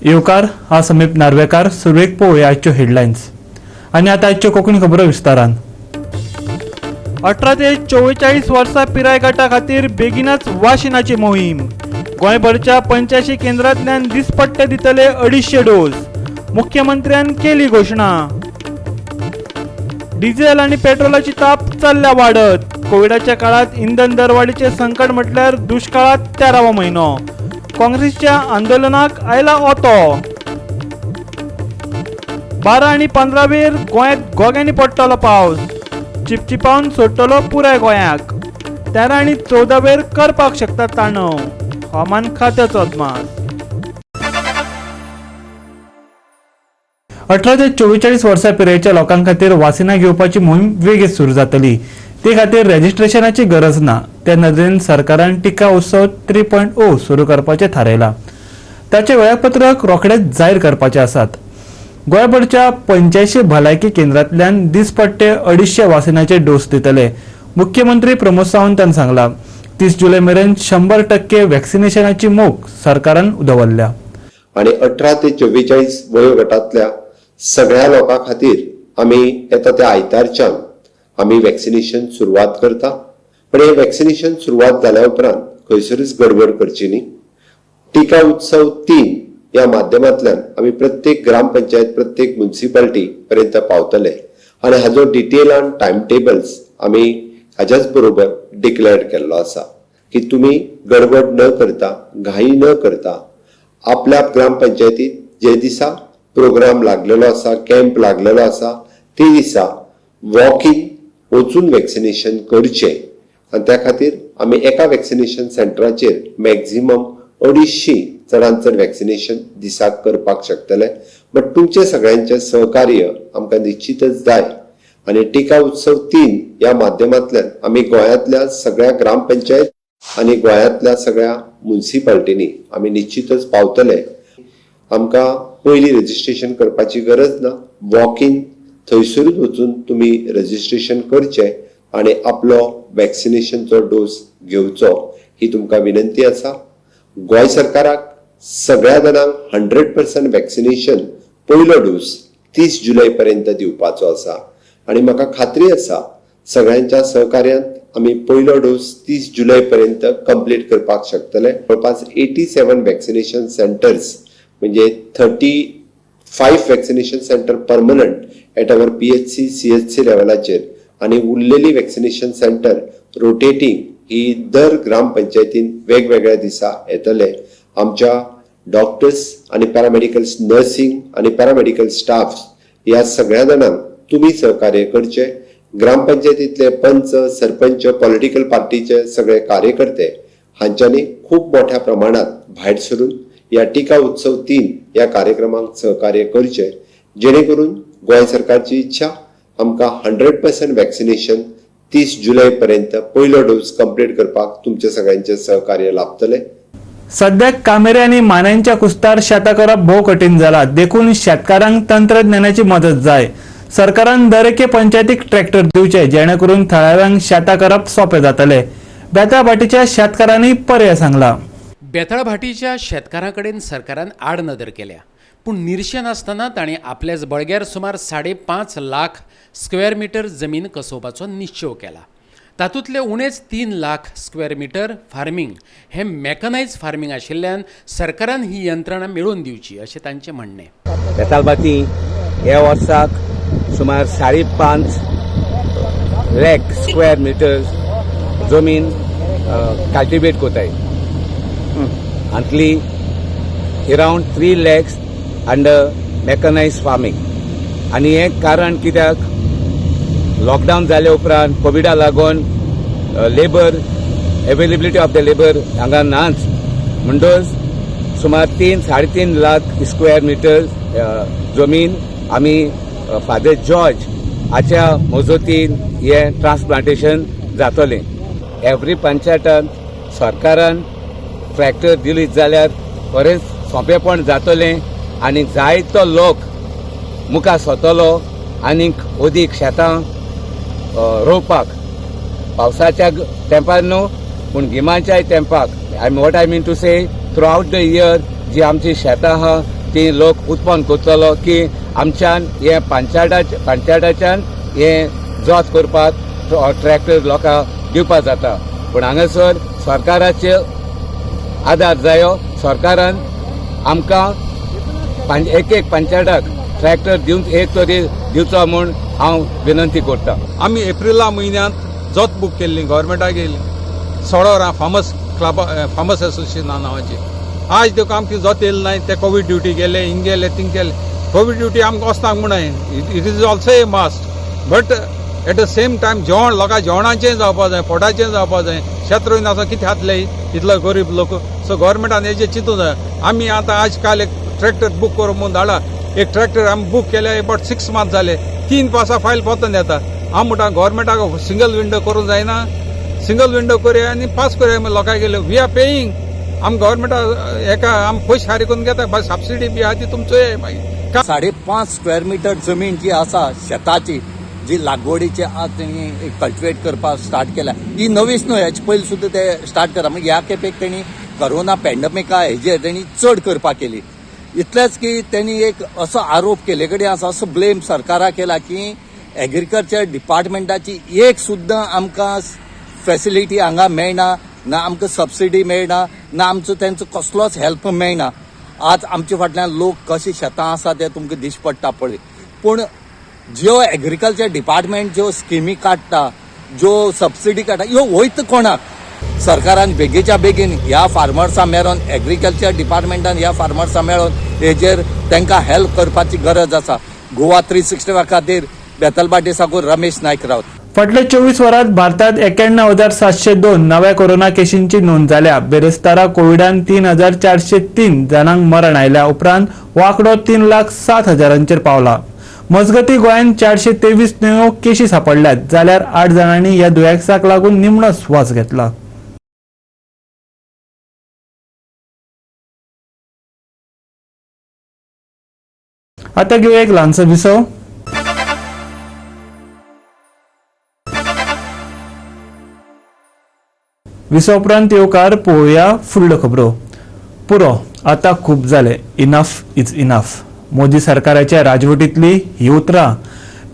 येवकार हांव समीप नार्वेकार. सुरवेक पळोवया आजच्यो हेडलायन्स आनी आतां आजच्यो कोंकणी खबरो विस्तारान. 18 ते 44 वर्सां पिराय गटा खातीर बेगीनच वाशिनाची मोहीम. गोंयभरच्या 85 केंद्रांतल्यान दिसपट्टे दितले 250 डोस. मुख्यमंत्र्यान केली घोशणा. डिझेल आनी पेट्रोलाची ताप चल्ल्या वाडत. कोविडाच्या काळात इंधन दरवाडीचे संकट म्हटल्यार दुष्काळात 13वा म्हयनो. काँग्रेसच्या आंदोलनाक आयला ओतो. 12 आनी 15 वेर गोंयांत गोग्यांनी पडटलो पावस. चिपचिपावन सोडटलो पुराय गोंयाक. 13 आनी 14 वेर करपाक शकता ताणव. हवामान खात्याचो अदमास. 18 ते 44 वर्सां पिरायेच्या लोकां खातीर वासिनां घेवपाची मोहीम वेगीच सुरू जातली. ते खातीर रजिस्ट्रेशनाची गरज ना. त्या नदरेन सरकारान टिका उत्सव 3.0 सुरू करपाचें थारायलां. ताचे वेळापत्रक रोखडेच जाहीर करपाचे आसात. गोंयभरच्या 85 भलायकी केंद्रांतल्यान दिसपट्टे 250 वासिनाचे डोस दितले. मुख्यमंत्री प्रमोद सावंतान सांगलां. 30 जुलय मेरेन 100% वॅक्सिनेशनाची मोख सरकारान दवरल्या. आणि 18 ते 44 वयोगटातल्या सगळ्या लोकां खातीर आमी येता त्या आयतारच्यान आमी वॅक्सिनेशन सुरवात करता. पण हे वॅक्सिनेशन सुरवात जाल्या उपरांत खंयसरूच गडबड करची न्ही. टिका उत्सव 3 या माध्यमांतल्यान आमी प्रत्येक ग्रामपंचायत, प्रत्येक म्युनिसिपालिटी पर्यंत पावतले आणि हाजो डिटेलान टाइम टेबल्स आमी हाच्याच बरोबर डिक्लेअर केल्लो आसा की तुमी गडबड न करता, घाई न करता आपल्या ग्रामपंचायतीत जे दिसा प्रोग्राम लागलेलो आसा, कॅम्प लागलेलो आसा, ते दिसा वॉक इन वचून वॅक्सिनेशन करचें. आणि त्या खातीर आमी एका वॅक्सिनेशन सेंटराचेर मॅक्झिमम 250 चडांत चड वॅक्सिनेशन दिसाक करपाक शकतले. बट तुमचे सगळ्यांचे सहकार्य आमकां निश्चितच जाय. आणि टिका उत्सव 3 या माध्यमांतल्यान आमी गोंयांतल्या सगळ्या ग्रामपंचायत आणि गोंयांतल्या सगळ्या म्युनिसिपालिटींनी आमी निश्चितच पावतले. आमकां पयली रजिस्ट्रेशन करपाची गरज ना. वॉक इन थंयसरूच वचून तुमी रजिस्ट्रेशन करचें आणि आपलो वॅक्सिनेशनचो डोस घेवचो ही तुमकां विनंती आसा. गोंय सरकाराक सगळ्या जाणांक 100% वॅक्सिनेशन पयलो डोस 30 जुलय पर्यंत दिवपाचो आसा. आणि म्हाका खात्री आसा सगळ्यांच्या सहकार्यान आमी पयलो डोस 30 जुलय पर्यंत कंप्लीट करपाक शकतले. जवळपास 87 वॅक्सिनेशन सेंटर्स म्हणजे 35 vaccination centre permanent at our PHC, CHC लेवलाचेर आणि उरलेली वॅक्सिनेशन सेंटर रोटेटिंग ही दर ग्रामपंचायतीन वेगवेगळ्या दिसा येतले. आमच्या डॉक्टर्स आणि पॅरामेडिकल्स, नर्सिंग आणि पॅरामेडिकल स्टाफ या सगळ्या जाणांक तुम्ही सहकार्य करचे. ग्रामपंचायतीतले पंच, सरपंच, पॉलिटिकल पार्टीचे सगळे कार्यकर्ते हांच्यांनी खूप मोठ्या प्रमाणात भायर सरून या टिका उत्सव 3 या कार्यक्रमाक सहकार्य करचे, जेणेकरून गोंय सरकारची इच्छा आमकां 100% वॅक्सिनेशन 30 जुलय पर्यंत पयलो डोस कंप्लीट करपाक तुमचे सगळ्यांचे सहकार्य लाभतले. सध्याक कामेरे आनी मान्यांच्या कुस्तार शेतां करप भोव कठीण जाला. देखून शेतकारांक तंत्रज्ञानाची मदत जाय. सरकारान दर एके पंचायतीक ट्रॅक्टर दिवचे, जेणे करून थळाव्यांक शेतां करप सोपे जातले. बेताळ भाटीच्या शेतकारांनी पर्याय सांगला. बेताळ भाटीच्या शेतकारां कडेन सरकारान आड नदर केल्या. पूण निरशें नासतना ताणें आपल्याच बळग्यार सुमार 5.5 लाख स्क्वेअर मिटर जमीन कसोवपाचो निश्चय केला. तातूंतले उणेच 3 लाख स्क्वेअर मिटर फार्मिंग हे मॅकनायज फार्मिंग आशिल्ल्यान सरकारान ही यंत्रणा मेळोवन दिवची अशें तांचें म्हणणें. बेताळ भाटी ह्या वर्साक सुमार 5.5 लाख स्क्वेअर मिटर जमीन कल्टिवेट कोताय. हांतली अराउंड 3 lakhs अंडर मॅकनायज फार्मिंग. आनी हें कारण कित्याक लॉकडावन जाले उपरांत कोविडा लागून labour availability of the labour हांगा नाच म्हणटच सुमार 3-3.5 लाख स्क्वेअर मिटर जमीन आमी फादर जॉर्ज हाच्या मजतीन हें ट्रान्सप्लांटेशन जातलें. एवरी पंचायतान सरकारान ट्रॅक्टर दिली जाल्यार बरेंच सोंपेपण जातलें आनी जायतो लोक मुखार सरतलो आनीक अदीक शेतां रोवपाक. पावसाच्या तेंपार न्हू पूण गिमाच्याय तेंपाक what I mean to say throughout the year जी आमची शेतां आहा ती लोक उत्पन्न करतलो की आमच्यान हे पंचायताच्यान हे जोत करपाक ट्रॅक्टर लोकांक दिवपाक जाता. पूण हांगासर सरकाराचे आदार जायो. सरकारान आमकां एक पंचायताक ट्रॅक्टर दिवंक एक तरी दिवचो म्हूण हांव विनंती करतां. आमी एप्रिला म्हयन्यांत जोत बूक केल्ली गव्हर्मेंटाक येयली सोडोरा फार्मस एसोसिएशन नांवाची. आज देखून आमची जोत येयली नाय. ते कोवीड ड्युटी गेले हिंग गेले थिंग गेले. कोवीड ड्युटी आमकां वचपाक म्हणाय. It is also a must. But at the same time जेवण लोकांक जेवणाचें जावपाक जाय पोटाचें जावपाक जाय. शेत रोयन आसा कितें खातले इतलो गरीब लोक. सो गव्हर्मेंटान हेजेर चिंतूंक जाय. आमी आतां आज काल एक ट्रॅक्टर बूक करून म्हूण धाडला. एक ट्रॅक्टर आमी बूक केले अबाउट 6 months जाले. 3 पासा फायल पोतन येता. हांव म्हणटा गव्हर्मेंटाक सिंगल विंडो करूंक जायना. सिंगल विंडो करया आनी पास करया लोकांक गेले. We are paying. आमी गव्हर्मेंटाक हेका आमी पयशे हारी करून घेता. सबसिडी बी आहा ती तुमचो हे मागीर 5.5 स्क्वेअर मीटर जमीन जी आसा शेताची जी लागवडीची आज त्यांनी कल्टिवेट करपाक स्टार्ट केल्या ही नवीच न्हय. हेचे पयलीं सुद्दां ते स्टार्ट करा. मागीर ह्या खेपेक त्यांनी कोरोना पॅन्डेमिका हेजेर त्यांनी चड करपाक केली. इतलेंच की त्यांनी एक असो आरोप केले कडेन आसा असो ब्लेम सरकाराक केला की एग्रीकल्चर डिपार्टमेंटाची एक सुद्दां आमकां फॅसिलिटी हांगा मेळना ना आमकां सबसिडी मेळना ना आमचो तेंचो कसलोच हेल्प मेळना. आज आमचे फाटल्यान लोक कशी शेतां आसा ते तुमकां दिश्ट पडटा पळय. पूण ज्यो एग्रीकल्चर डिपार्टमेंट ज्यो स्किमी काडटा ज्यो सबसिडी काडटा ह्यो वयता कोणाक. सरकारान बेगीच्या बेगीन ह्या फार्मर्सां मेळोन एग्रीकल्चर डिपार्टमेंटान ह्या फार्मर्सां मेळोन हेजेर तांकां हेल्प करपाची गरज आसा. गोवा 365 खातीर बेतलबाटी साकून रमेश नायक रावत. फाटल्या 24 वरांत भारतात 91,702 नव्या कोरोना केशींची नोंद जाल्या. बेरेस्तारा कोविडान 3,403 जणांक मरण आयल्या. उपरांत हो आंकडो 3,07,000 पावला. मजगती गोंयांत 423 नव्यो केशी सापडल्यात जाल्यार 8 जणांनी ह्या दुयेंसाक लागून निमणो स्वास घेतला. आता घेऊया एक ल्हानसो विसव. विसव उपरांत येवकार पळोवया फुडल्यो खबरो. पुरो आता खूब जाले. Enough is enough. मोदी सरकाराच्या राजवटीतली ही उतरां.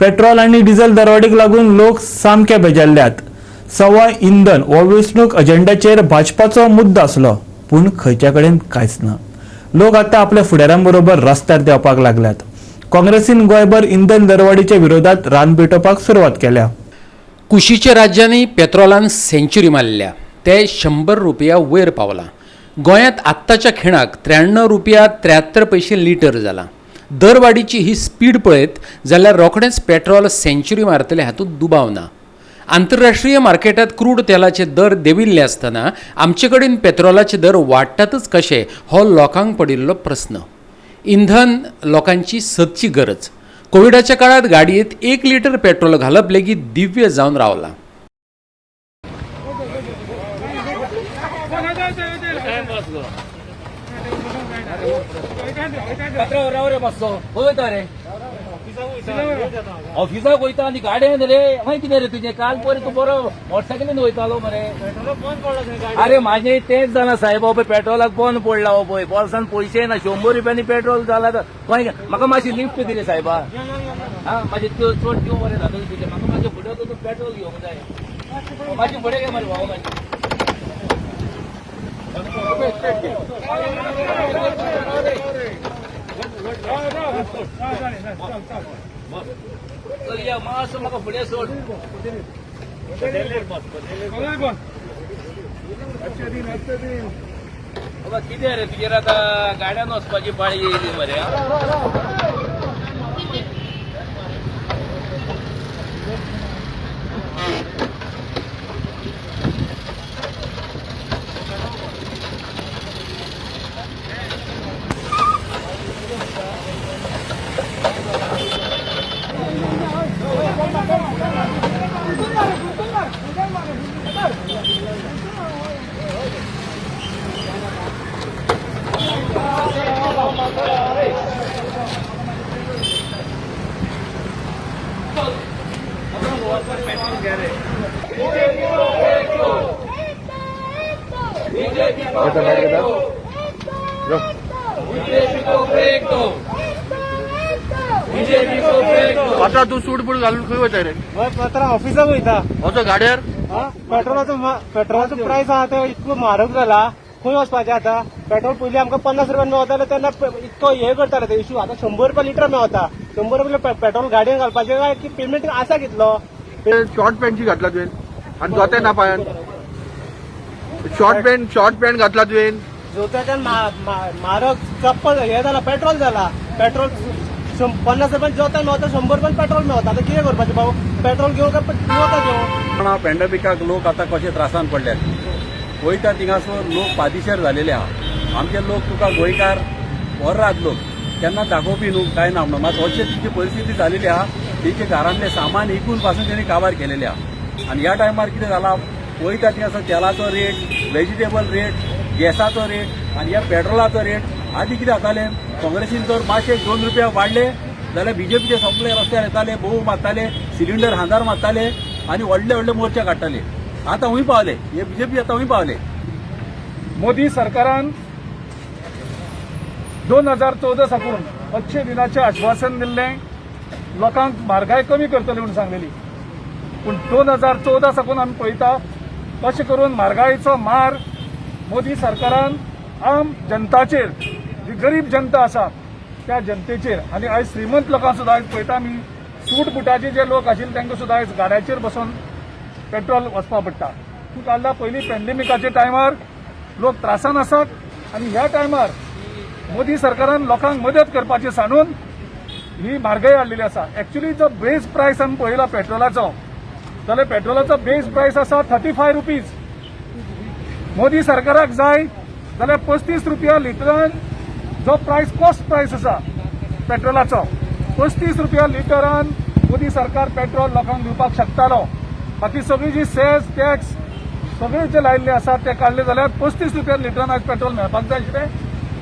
पेट्रोल आनी डिझेल दरवाडीक लागून लोक सामके बेजारल्यात. सवा इंधन हो वेंचणूक अजेंड्याचेर भाजपाचो मुद्दो आसलो पूण खंयच्या कडेन कांयच ना. लोक आता आपल्या फुडाऱ्यांबरोबर रस्त्यार देंवपाक लागल्यात. काँग्रेसीन गोंयभर इंधन दरवाडीच्या विरोधात रान पेटोवपाक सुरवात केल्या. कुशीच्या राज्यांनी पेट्रोलान सेंच्युरी मारल्या. ते 100 रुपया वयर पावला. गोंयांत आत्ताच्या खिणाक 93 रुपया 73 पैसे लिटर जाला. दरवाडीची ही स्पीड पळयत जाल्यार रोखडेंच पेट्रोल सेंच्युरी मारतले हातूंत दुबाव ना. आंतरराष्ट्रीय मार्केटात क्रूड तेलाचे दर देविल्ले आसतना आमचे कडेन पेट्रोलाचे दर वाडटातच कशे हो लोकांक पडिल्लो प्रस्न. इंधन लोकांची सदची गरज. कोविडाच्या काळात गाडयेंत 1 लिटर पेट्रोल घालप लेगीत दिव्य जावन रावला. ऑफिसाक वयता आनी गाडयेन रे मागीर कितें रे तुजें काल पयर तूं बरो मोटरसायकलीन वयतालो मरे. अरे म्हाजें तेंच जालां सायब. हो पळय पेट्रोलाक बंद पडला. हो पळय बोल्सान पयशे ना. 100 रुपयांनी पेट्रोल जाला तर म्हाका मातशी लिफ्ट दी रे सायबा. हा म्हाजें चड त्यो बरें जातलें तुजें. म्हाका म्हाजे फुडें तूं पेट्रोल घेवंक जाय. म्हाजे फुडें घे मरे भाव म्हाजे. या मातसो म्हाका फुडें सोड. बाबा कितें रे तुजेर आतां गाड्यान वचपाची पाळी येयली मरे. आता तू सूट बूट घालून खंय वता रे पात्रांव ऑफिसाक वयता वचो गाड्यार पेट्रोलाचो प्रायस आहा तो इतको म्हारग जाला खंय वचपाचें आतां पेट्रोल पयलीं आमकां 50 रुपयान मेवतालें तेन्ना इतको हे करताले ते इश्यू आतां 100 रुपया लिटर मेवता 100 रुपया पेट्रोल गाडयेन घालपाचें काय की पेमेंट आसा कितलो शॉर्ट पॅन्टची घातला तुवें आनी जोते ना पांयान शॉर्ट पॅन्ट घातला तुवें जोत्याच्यान म्हारग चप्पल हे जाला पेट्रोल जाला पेट्रोल 50 रुपयान जोत्यान मेवता 100 रुपयान पेट्रोल मेवता आतां कितें करपाचें भाऊ पेट्रोल घेवं काय जोता घेवं पॅन्डेमिकाक लोक आता कशे त्रासान पडल्यात वयता थिंगासर लोक पादिशेर झालेले आहा आमचे लोक तुका गोंयकार वर रात लोक केन्ना दाखोवपी न्हू काय ना म्हणून मात अशी तिची परिस्थिती झालेली आहा तेचे घरांतले सामान इकून पासून त्यांनी काबार केलेले आहा आणि ह्या टायमार कितें जाला वयता थिंगासर तेलाचो रेट व्हेजिटेबल रेट गॅसाचो रेट आणि ह्या पेट्रोलाचो रेट आदी कितें जातालें काँग्रेसीन जर मातशे 2 रुपया वाडले जाल्यार बीजेपीचे सगळे रस्त्यार येताले बोव मारताले सिलिंडर हांजार मारताले आणि व्हडले व्हडले मोर्चे काडटाले आता हूंय पावले हे बीजेपी आता हूंय पावले मोदी सरकारान 2014 साकून 500 दिनाचें आश्वासन दिल्लें लोकांक म्हारगाय कमी करतली म्हणून सांगलेली पूण 2014 साकून आमी पळयता कशें करून म्हारगायेचो मार मोदी सरकारान आम जनताचेर जी गरीब जनता आसा त्या जनतेचेर आनी आयज श्रीमंत लोकांक सुद्दां आयज पळयता आमी सूट बुटाचे जे लोक आशिल्ले तांकां सुद्दां आयज गाड्याचेर बसून पेट्रोल वचपा पडटा तूं काडला पयलीं पॅन्डेमिकाच्या टायमार लोक त्रासान आसात आनी ह्या टायमार मोदी सरकारान लोकांक मदत करपाचें सांडून ही म्हारगाय हाडलेली आसा एक्चुली जो बेज प्रायस आमी पळयला पेट्रोलाचो जाल्यार पेट्रोलाचो बेज प्रायस आसा 35 रुपीज मोदी सरकाराक जाय जाल्यार 35 रुपया लिटरान जो प्रायस कॉस्ट प्रायस आसा पेट्रोलाचो 35 रुपया लिटरान मोदी सरकार पेट्रोल लोकांक दिवपाक शकतालो बाकी सगळी जी सेस टॅक्स सगळे जे लायिल्ले आसा ते काडले जाल्यार 35 रुपया लिटरान आज पेट्रोल मेळपाक जाय आशिल्लें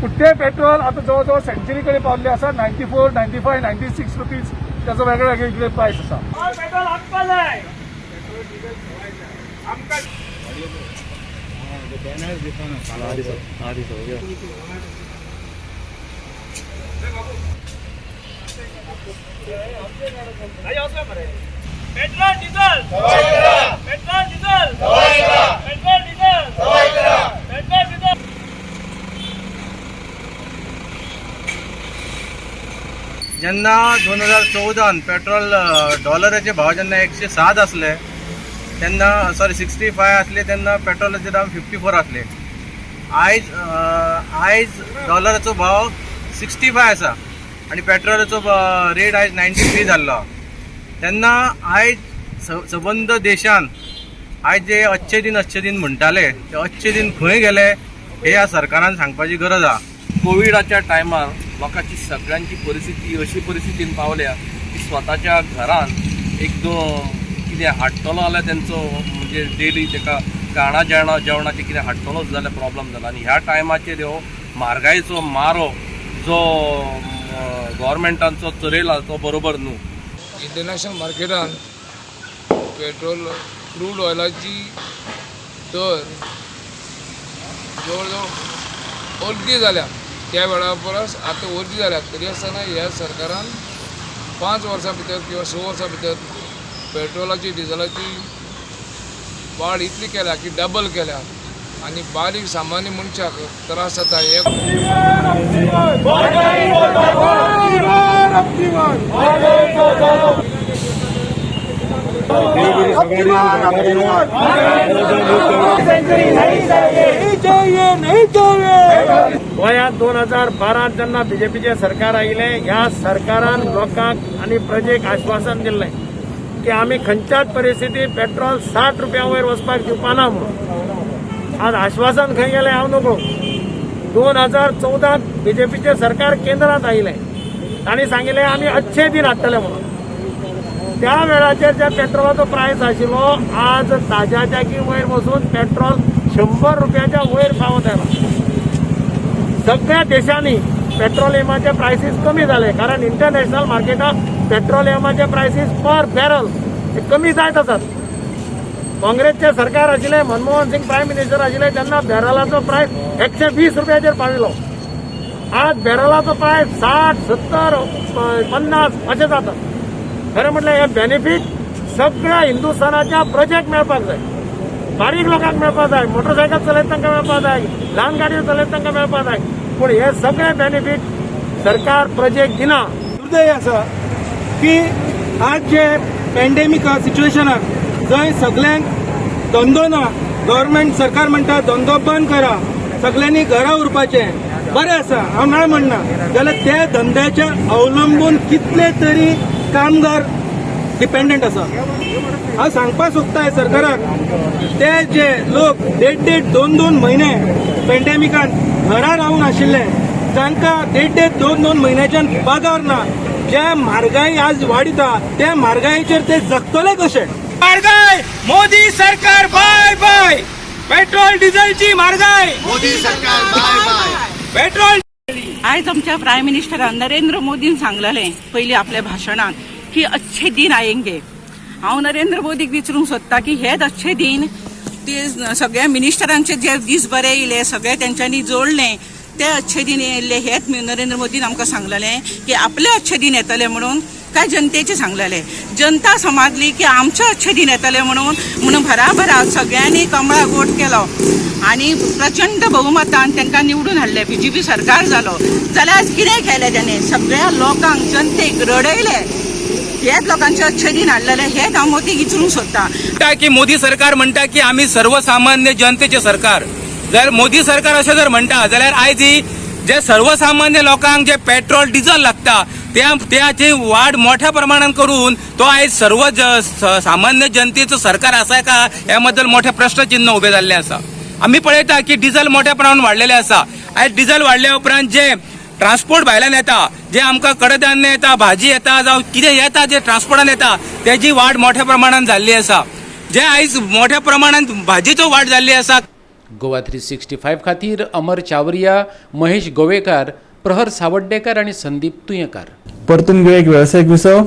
पूण ते पेट्रोल आतां जवळ जवळ सेंच्युरी कडेन पावल्ले आसा 94, 95, 96 रुपीज त्याचो वेगळे वेगळे प्रायस आसा पेट्रोल हाडपा जाय petrol diesel petrol diesel petrol diesel petrol diesel जेन्ना 2014 पेट्रोल डॉलराचे भाव जेन्ना 107 आसले तेन्ना 65 आसले तेन्ना पेट्रोलाचे दाम 54 आसले आयज डॉलराचो भाव 65 आसा आणि पेट्रोलाचो रेट आयज 93 जाल्लो तेन्ना आयज सबंद देशान आयज जे अच्छे दिन म्हणटाले ते अच्छे दिन खंय गेले हे ह्या सरकारान सांगपाची गरज आहा कोविडाच्या टायमार लोकांची सगळ्यांची परिस्थिती अशी परिस्थितीन पावल्या की स्वताच्या घरान एक दो कितें हाडटलो जाल्यार तेंचो म्हणजे डेली ताका खाणा जेवणाचें कितें हाडटलोच जाल्यार प्रॉब्लम जाला आनी ह्या टायमाचेर ह्यो म्हारगायेचो मारो जो गव्हर्मेंटांचो चलयला तो बरोबर न्हू इंटरनॅशनल मार्केटान पेट्रोल क्रूड ऑयलाची दर जवळ जवळ अर्दी जाल्या त्या वेळा परस आतां अर्दी जाल्या तरी आसतना ह्या सरकारान 5 वर्सां भितर किंवा 6 वर्सां भितर पेट्रोलाची डिझेलाची वाड इतली केल्या की डबल केल्या आणि बारीक सामान्य मनशाक त्रास जाता हे गोंयांत 2012 जेन्ना बीजेपीचे सरकार आयिल्ले ह्या सरकारान लोकांक आनी प्रजेक आश्वासन दिल्लें की आमी खंयच्याच परिस्थितीत पेट्रोल 60 रुपया वयर वचपाक दिवपाना म्हणून आज आश्वासन खंय गेलें हांव नको 2014 बीजेपीचे सरकार केंद्रांत आयिल्लें तांणी सांगिल्लें आमी अच्छे दिन हाडटले म्हणून त्या वेळाचेर जे पेट्रोलाचो प्रायस आशिल्लो आज ताज्या जागी वयर वचून पेट्रोल 100 रुपयाच्या वयर पावत आयला सगळ्या देशांनी पेट्रोलियमाचे प्रायसीस कमी जाले कारण इंटरनॅशनल मार्केटात पेट्रोलियमाचे प्रायसीस पर बॅरल कमी जायत आसात काँग्रेसचे सरकार आशिल्लें मनमोहन सिंग प्रायम मिनिस्टर आशिल्ले तेन्ना बॅरलाचो प्रायस 120 रुपयाचेर पाविल्लो आज बेरलाचो पायप 60, 70, 50 अशें जाता. खरें म्हटल्यार हे बेनिफीट सगळ्या हिंदुस्थानाच्या प्रजेक मेळपाक जाय. बारीक लोकांक मेळपाक जाय, मोटरसायकल चलयता तांकां मेळपाक जाय, ल्हान गाडयो चलयता तांकां मेळपाक जाय. पूण हे सगळे बेनिफीट सरकार प्रजेक दिना. दुर्दैव आसा की आज जे पॅन्डेमीक सिच्युएशनाक जंय सगळ्यांक धंदो ना, गव्हर्मेंट सरकार म्हणटा धंदो बंद करा, सगळ्यांनी घरा उरपाचें. बरें आसा, हांव ना म्हणना, जाल्यार त्या धंद्याच्या अवलंबून कितले तरी कामगार डिपेंडंट आसा. हांव सांगपाक सोदतां सरकाराक, ते जे लोक 1.5-2 म्हयने पॅन्डेमिकान घरा रावून आशिल्ले, तांकां 1.5-2 म्हयन्याच्यान पगार ना, जे म्हारगाय आज वाडीता त्या म्हारगायेचेर ते जगतले कशे? म्हारगाय मोदी सरकार बाय बाय. पेट्रोल डिझेलची म्हारगाय मोदी सरकार बाय बाय. पेट्रोल आज आमच्या प्रायम मिनिस्टरान नरेंद्र मोदीन सांगलेलें पयलीं आपल्या भाशणांत की अच्छे दिन आयेंगे. हांव नरेंद्र मोदीक विचारूंक सोदता की हेच अच्छे दिन ते सगळ्या मिनिस्टरांचे जे दीस बरे येयले, सगळे तेंच्यांनी जोडले, ते अच्छे दिन येयल्ले. हेच नरेंद्र मोदीन आमकां सांगलेलें की आपले अच्छे दिन येतले म्हणून. काय जनतेचे सांगलेले, जनता समजली की आमचे अच्छे दिन येतले म्हणून भराभरा सगळ्यांनी कमळा वोट केलो आणि प्रचंड बहुमतान तांकां निवडून हाडले. BJP सरकार जालो. जाल्यार आज कितें केलें त्याने? सगळ्या लोकांक जनतेक रडयले. हेच लोकांचे अच्छे दिन हाडलेले. हेच हांव मोदीक विचारूंक सोदता की मोदी सरकार म्हणटा की आम्ही सर्वसामान्य जनतेचे सरकार. जर मोदी सरकार अशें जर म्हणटा जाल्यार आयज जे सर्वसामान्य लोकांक जे पेट्रोल डिझेल लागता त्याची वाढ मोठ्या प्रमाणात करून तो आयज सर्व सामान्य जनतेचं सरकार आसा का ह्या बद्दल मोठे प्रश्नचिन्ह उभे जाल्ले आसा. आम्ही पळयता की डिझेल मोठ्या प्रमाणात वाडलेले आसा. आयज डिझेल वाडल्या उपरांत जे ट्रान्सपोर्ट भायल्यान येता, जे आमकां कडधान्य येता, भाजी येता, जावं कितें येता जे ट्रान्सपोर्टान येता, त्याची वाड मोठ्या प्रमाणात जाल्ली आसा. जे आयज मोठ्या प्रमाणात भाजीचो वाड जाल्ली आसा. गोवा 365 खातीर अमर चावरिया, महेश गोवेकार, प्रहर सावड्डेकर आणि संदीप तुयेकार. परतून घेऊ एक व्यावसायिक विसव.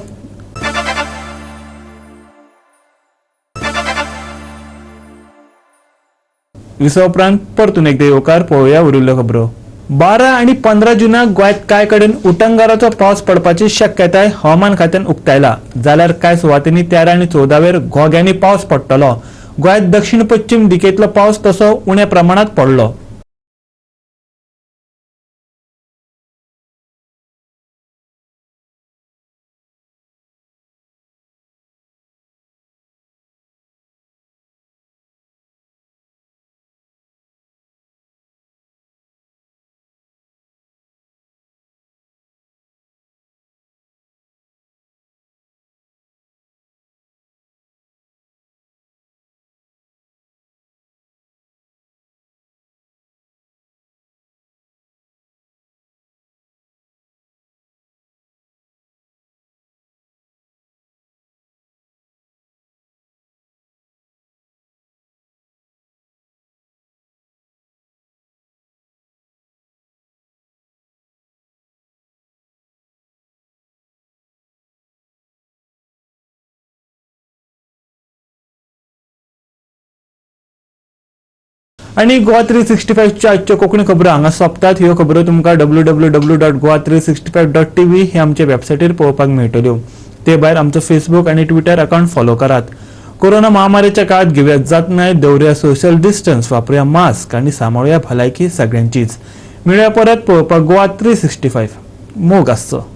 विसव उपरांत परतून एकदा येवकार पळोवया उरिल्ल्यो खबरो. 12 आणि 15 जुनाक गोंयांत कांय कडेन उटंगाराचो पावस पडपाची शक्यताय हवामान खात्यान उक्तायला. जाल्यार कांय सुवातींनी 13 आणि 14 घोग्यांनी पावस पडटलो. गोंयांत दक्षिण पश्चिम दिकेंतलो पावस तसो उण्या प्रमाणात पडलो. आणि गोवा 365च्या आजच्यो कोंकणी खबरो हांगा सोंपतात. ह्यो खबरो तुमकां www.goa365.tv हे आमचे वेबसायटीर पळोवपाक मेळटल्यो. ते भायर आमचो फेसबूक आणि ट्विटर अकाउंट फॉलो करात. कोरोना महामारीच्या काळात घेवया जतनाय, दवरया सोशल डिस्टन्स, वापरूया मास्क आणि सांबाळुया भलायकी सगळ्यांचीच. मेळुया परत पळोवपाक गोवा 365. मोग आसचो.